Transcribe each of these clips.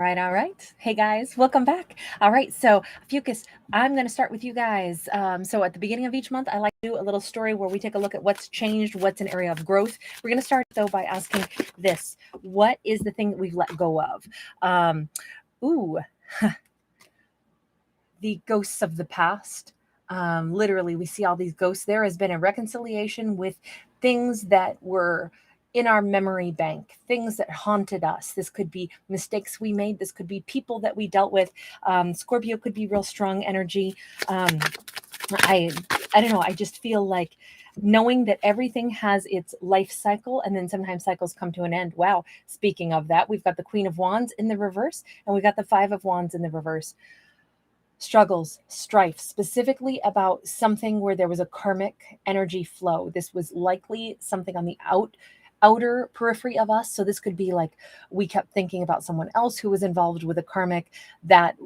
All right. Hey guys, welcome back. All right, so Ophiuchus, I'm going to start with you guys. So at the beginning of each month, I like to do a little story where we take a look at what's changed, what's an area of growth. We're going to start though by asking this: what is the thing that we've let go of? Ooh, the ghosts of the past. Literally, we see all these ghosts. There has been a reconciliation with things that were in our memory bank, things that haunted us. This could be mistakes we made. This could be people that we dealt with. Scorpio could be real strong energy. I I don't know. I just feel like knowing that everything has its life cycle and then sometimes cycles come to an end. Wow. Speaking of that, we've got the Queen of Wands in the reverse and we got the Five of Wands in the reverse. Struggles, strife, specifically about something where there was a karmic energy flow. This was likely something on the outer periphery of us. So this could be like we kept thinking about someone else who was involved with a karmic that,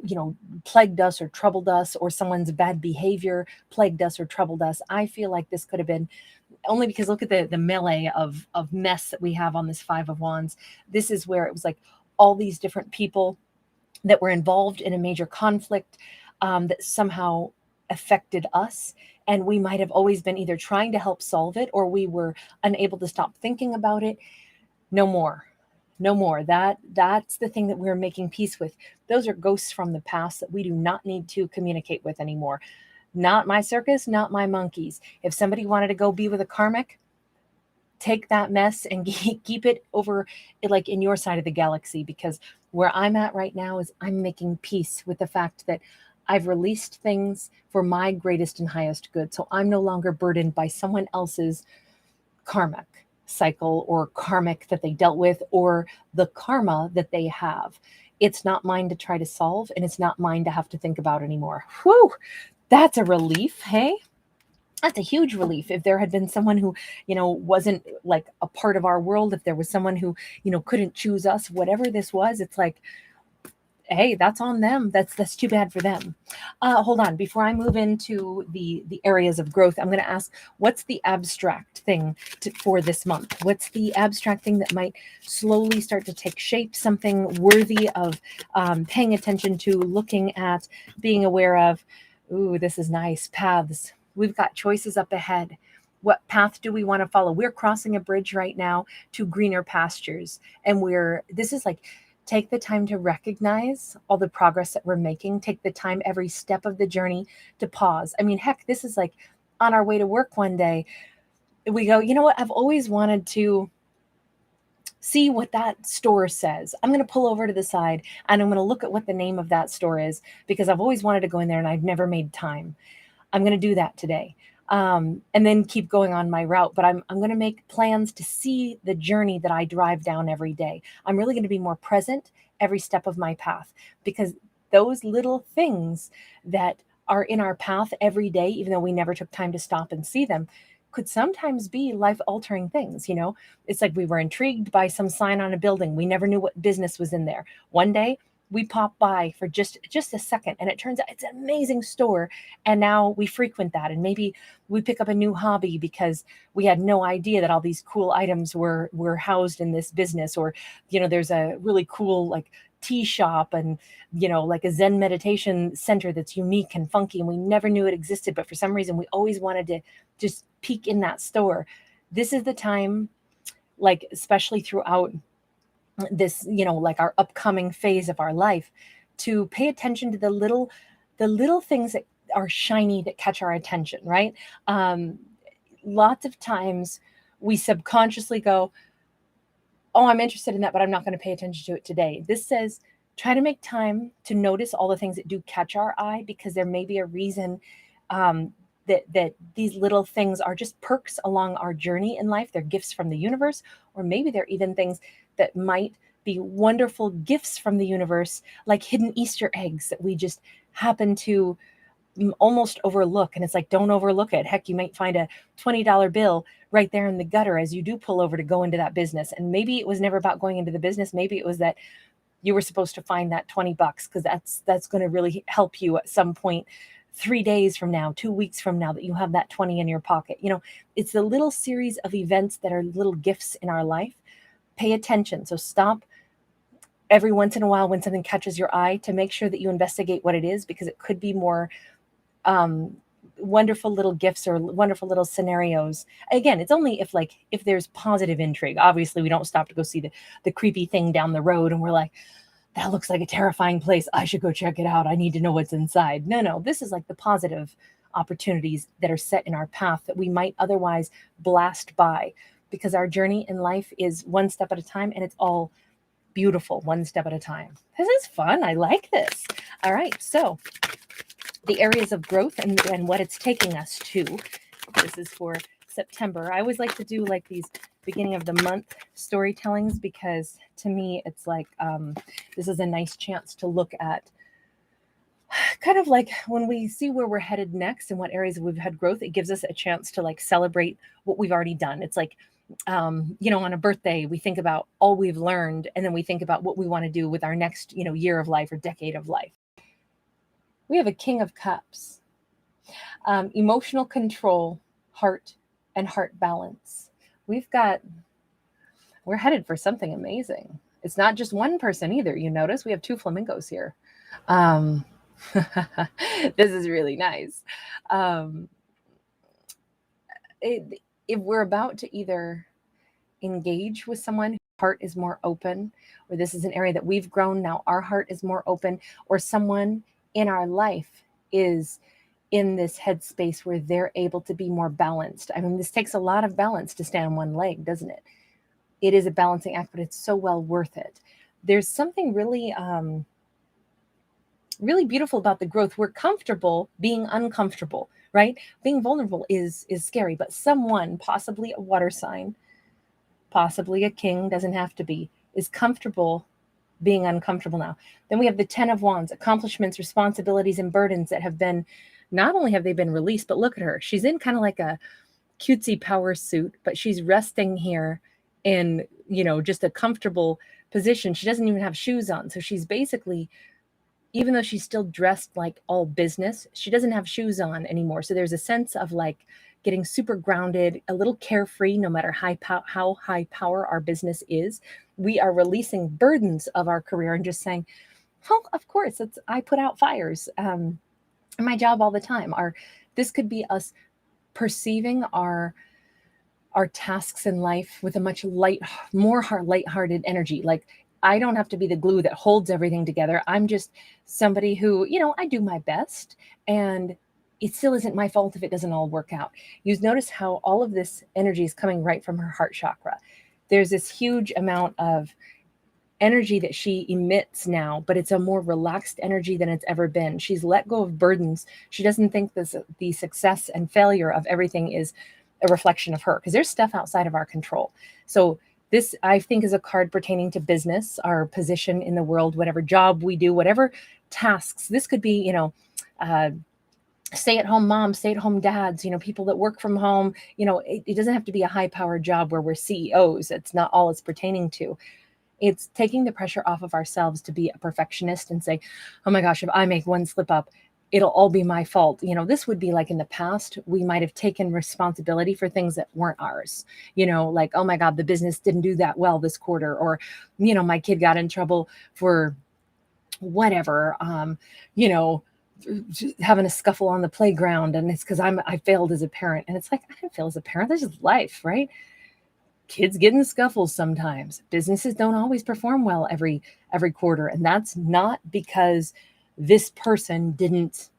plagued us or troubled us, or someone's bad behavior plagued us or troubled us. I feel like this could have been only because look at the melee of mess that we have on this Five of Wands. This is where it was like all these different people that were involved in a major conflict that somehow affected us. And we might have always been either trying to help solve it or we were unable to stop thinking about it. No more. No more. That's the thing that we're making peace with. Those are ghosts from the past that we do not need to communicate with anymore. Not my circus, not my monkeys. If somebody wanted to go be with a karmic, take that mess and keep it over like in your side of the galaxy, because where I'm at right now is I'm making peace with the fact that I've released things for my greatest and highest good. So I'm no longer burdened by someone else's karmic cycle or karmic that they dealt with or the karma that they have. It's not mine to try to solve and it's not mine to have to think about anymore. Whew, that's a relief. Hey, that's a huge relief. If there had been someone who, wasn't like a part of our world, if there was someone who, couldn't choose us, whatever this was, it's like, hey, that's on them. That's too bad for them. Hold on, before I move into the areas of growth, I'm going to ask, what's the abstract thing for this month? What's the abstract thing that might slowly start to take shape? Something worthy of paying attention to, looking at, being aware of. Ooh, this is nice. Paths. We've got choices up ahead. What path do we want to follow? We're crossing a bridge right now to greener pastures, and this is like, take the time to recognize all the progress that we're making. Take the time every step of the journey to pause. I mean, heck, this is like on our way to work one day. We go, you know what? I've always wanted to see what that store says. I'm going to pull over to the side and I'm going to look at what the name of that store is because I've always wanted to go in there and I've never made time. I'm going to do that today. And then keep going on my route. But I'm going to make plans to see the journey that I drive down every day. I'm really going to be more present every step of my path, because those little things that are in our path every day, even though we never took time to stop and see them, could sometimes be life altering things. It's like we were intrigued by some sign on a building. We never knew what business was in there. One day we pop by for just a second and it turns out it's an amazing store, and now we frequent that, and maybe we pick up a new hobby because we had no idea that all these cool items were housed in this business. Or there's a really cool like tea shop and like a Zen meditation center that's unique and funky and we never knew it existed, but for some reason we always wanted to just peek in that store. This is the time, like especially throughout this, like our upcoming phase of our life, to pay attention to the little things that are shiny that catch our attention, right? Lots of times we subconsciously go, oh, I'm interested in that, but I'm not going to pay attention to it today. This says, try to make time to notice all the things that do catch our eye, because there may be a reason that these little things are just perks along our journey in life. They're gifts from the universe, or maybe they're even things that might be wonderful gifts from the universe, like hidden Easter eggs that we just happen to almost overlook. And it's like, don't overlook it. Heck, you might find a $20 bill right there in the gutter as you do pull over to go into that business. And maybe it was never about going into the business. Maybe it was that you were supposed to find that $20 because that's going to really help you at some point 3 days from now, 2 weeks from now, that you have that 20 in your pocket. It's the little series of events that are little gifts in our life. Pay attention. So stop every once in a while when something catches your eye, to make sure that you investigate what it is, because it could be more wonderful little gifts or wonderful little scenarios. Again, it's only if there's positive intrigue. Obviously, we don't stop to go see the creepy thing down the road and we're like, that looks like a terrifying place, I should go check it out, I need to know what's inside. No, this is like the positive opportunities that are set in our path that we might otherwise blast by, because our journey in life is one step at a time, and it's all beautiful one step at a time. This is fun. I like this. All right, so the areas of growth and what it's taking us to. This is for September. I always like to do like these beginning of the month storytellings, because to me it's like this is a nice chance to look at kind of like when we see where we're headed next and what areas we've had growth. It gives us a chance to like celebrate what we've already done. It's like on a birthday, we think about all we've learned, and then we think about what we want to do with our next year of life or decade of life. We have a King of Cups, emotional control, heart and heart balance. We're headed for something amazing. It's not just one person either. You notice we have two flamingos here. This is really nice. If we're about to either engage with someone whose heart is more open, or this is an area that we've grown, now our heart is more open, or someone in our life is in this headspace where they're able to be more balanced. I mean, this takes a lot of balance to stand on one leg, doesn't it? It is a balancing act, but it's so well worth it. There's something really, really beautiful about the growth. We're comfortable being uncomfortable, right? Being vulnerable is scary, but someone, possibly a water sign, possibly a king, doesn't have to be, is comfortable being uncomfortable now. Then we have the 10 of Wands, accomplishments, responsibilities, and burdens that have been, not only have they been released, but look at her. She's in kind of like a cutesy power suit, but she's resting here in, just a comfortable position. She doesn't even have shoes on. So she's basically, even though she's still dressed like all business, she doesn't have shoes on anymore. So there's a sense of like getting super grounded, a little carefree, no matter how high power our business is. We are releasing burdens of our career and just saying, well, of course, I put out fires in my job all the time. This could be us perceiving our tasks in life with a much more lighthearted energy. Like, I don't have to be the glue that holds everything together. I'm just somebody who, I do my best, and it still isn't my fault if it doesn't all work out. You notice how all of this energy is coming right from her heart chakra. There's this huge amount of energy that she emits now, but it's a more relaxed energy than it's ever been. She's let go of burdens. She doesn't think the success and failure of everything is a reflection of her, because there's stuff outside of our control. So this, I think, is a card pertaining to business, our position in the world, whatever job we do, whatever tasks. This could be, stay-at-home moms, stay-at-home dads, people that work from home. It doesn't have to be a high-powered job where we're CEOs. It's not all it's pertaining to. It's taking the pressure off of ourselves to be a perfectionist and say, oh my gosh, if I make one slip up, it'll all be my fault. This would be like in the past, we might have taken responsibility for things that weren't ours. Like, oh my God, the business didn't do that well this quarter, or, my kid got in trouble for whatever, having a scuffle on the playground, and it's because I failed as a parent. And it's like, I didn't fail as a parent. This is life, right? Kids get in scuffles sometimes. Businesses don't always perform well every quarter. And that's not because this person didn't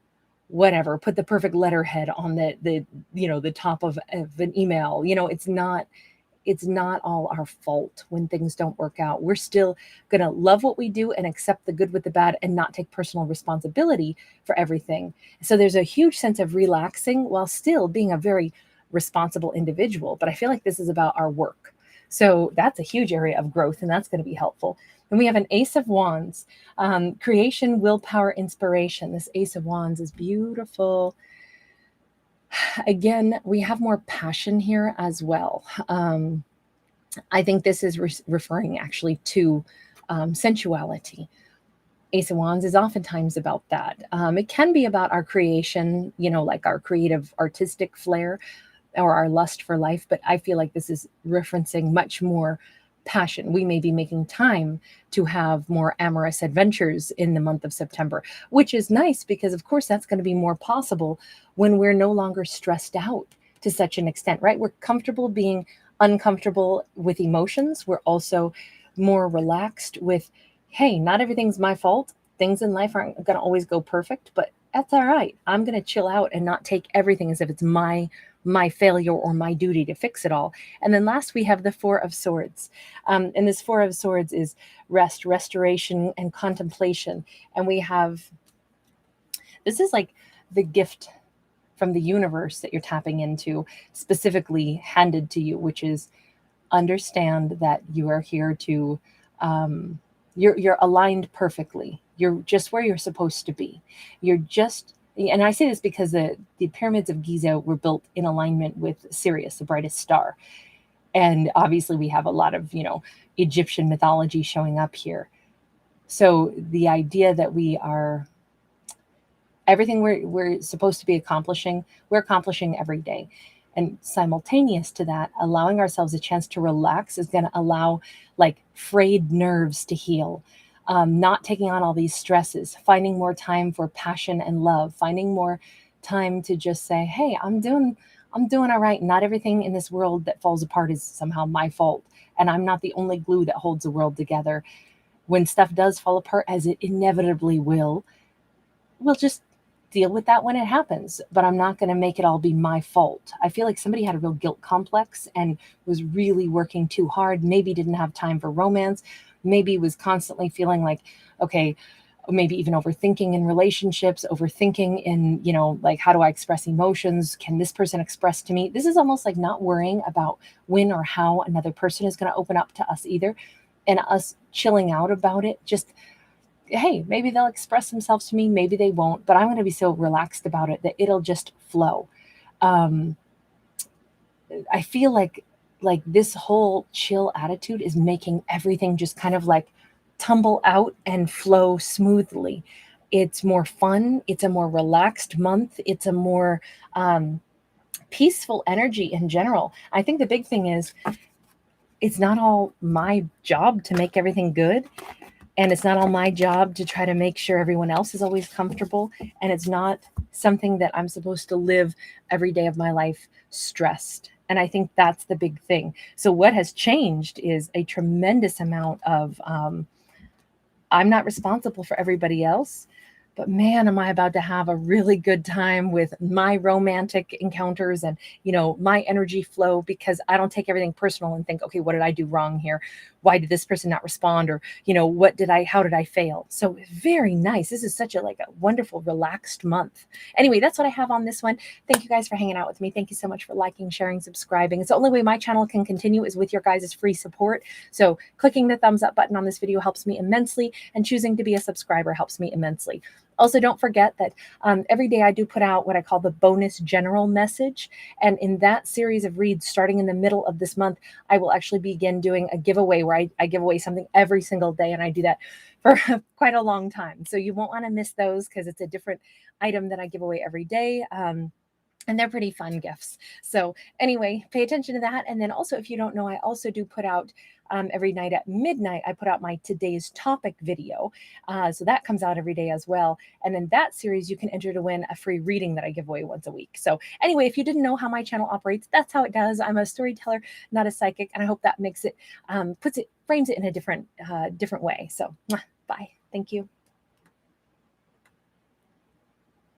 put the perfect letterhead on the top of an email. It's not all our fault when things don't work out. We're still going to love what we do and accept the good with the bad and not take personal responsibility for everything. So there's a huge sense of relaxing while still being a very responsible individual. But I feel like this is about our work. So that's a huge area of growth, and that's going to be helpful. And we have an Ace of Wands, creation, willpower, inspiration. This Ace of Wands is beautiful. Again, we have more passion here as well. I think this is referring actually to sensuality. Ace of Wands is oftentimes about that. It can be about our creation, like our creative artistic flair or our lust for life, but I feel like this is referencing much more passion. We may be making time to have more amorous adventures in the month of September, which is nice because, of course, that's going to be more possible when we're no longer stressed out to such an extent, right? We're comfortable being uncomfortable with emotions. We're also more relaxed with, hey, not everything's my fault. Things in life aren't going to always go perfect, but that's all right. I'm going to chill out and not take everything as if it's my failure or my duty to fix it all. And then last, we have the Four of Swords. And this Four of Swords is rest, restoration, and contemplation. And we have, this is like the gift from the universe that you're tapping into, specifically handed to you, which is understand that you are here to, you're aligned perfectly. You're just where you're supposed to be. You're just, and I say this because the pyramids of Giza were built in alignment with Sirius, the brightest star. And obviously we have a lot of, Egyptian mythology showing up here. So the idea that we are, everything we're supposed to be accomplishing, we're accomplishing every day. And simultaneous to that, allowing ourselves a chance to relax is going to allow like frayed nerves to heal. Not taking on all these stresses, finding more time for passion and love, finding more time to just say, hey, I'm doing all right. Not everything in this world that falls apart is somehow my fault. And I'm not the only glue that holds the world together. When stuff does fall apart, as it inevitably will, we'll just deal with that when it happens, but I'm not going to make it all be my fault. I feel like somebody had a real guilt complex and was really working too hard, maybe didn't have time for romance, maybe was constantly feeling like, okay, maybe even overthinking in relationships, overthinking in, like, how do I express emotions? Can this person express to me? This is almost like not worrying about when or how another person is going to open up to us either, and us chilling out about it. Just, hey, maybe they'll express themselves to me, maybe they won't, but I'm going to be so relaxed about it that it'll just flow. I feel like this whole chill attitude is making everything just kind of like tumble out and flow smoothly. It's more fun. It's a more relaxed month. It's a more peaceful energy in general. I think the big thing is it's not all my job to make everything good. And it's not all my job to try to make sure everyone else is always comfortable. And it's not something that I'm supposed to live every day of my life stressed. And I think that's the big thing. So what has changed is a tremendous amount of, I'm not responsible for everybody else, but man, am I about to have a really good time with my romantic encounters and, my energy flow, because I don't take everything personal and think, okay, what did I do wrong here? Why did this person not respond? Or, how did I fail? So very nice. This is such a wonderful, relaxed month. Anyway, that's what I have on this one. Thank you guys for hanging out with me. Thank you so much for liking, sharing, subscribing. It's the only way my channel can continue is with your guys' free support. So clicking the thumbs up button on this video helps me immensely, and choosing to be a subscriber helps me immensely. Also, don't forget that every day I do put out what I call the bonus general message. And in that series of reads, starting in the middle of this month, I will actually begin doing a giveaway where I give away something every single day. And I do that for quite a long time. So you won't want to miss those because it's a different item that I give away every day. And they're pretty fun gifts. So anyway, pay attention to that. And then also, if you don't know, I also do put out every night at midnight, I put out my today's topic video. So that comes out every day as well. And in that series, you can enter to win a free reading that I give away once a week. So anyway, if you didn't know how my channel operates, that's how it does. I'm a storyteller, not a psychic. And I hope that makes it, frames it in a different way. So bye. Thank you.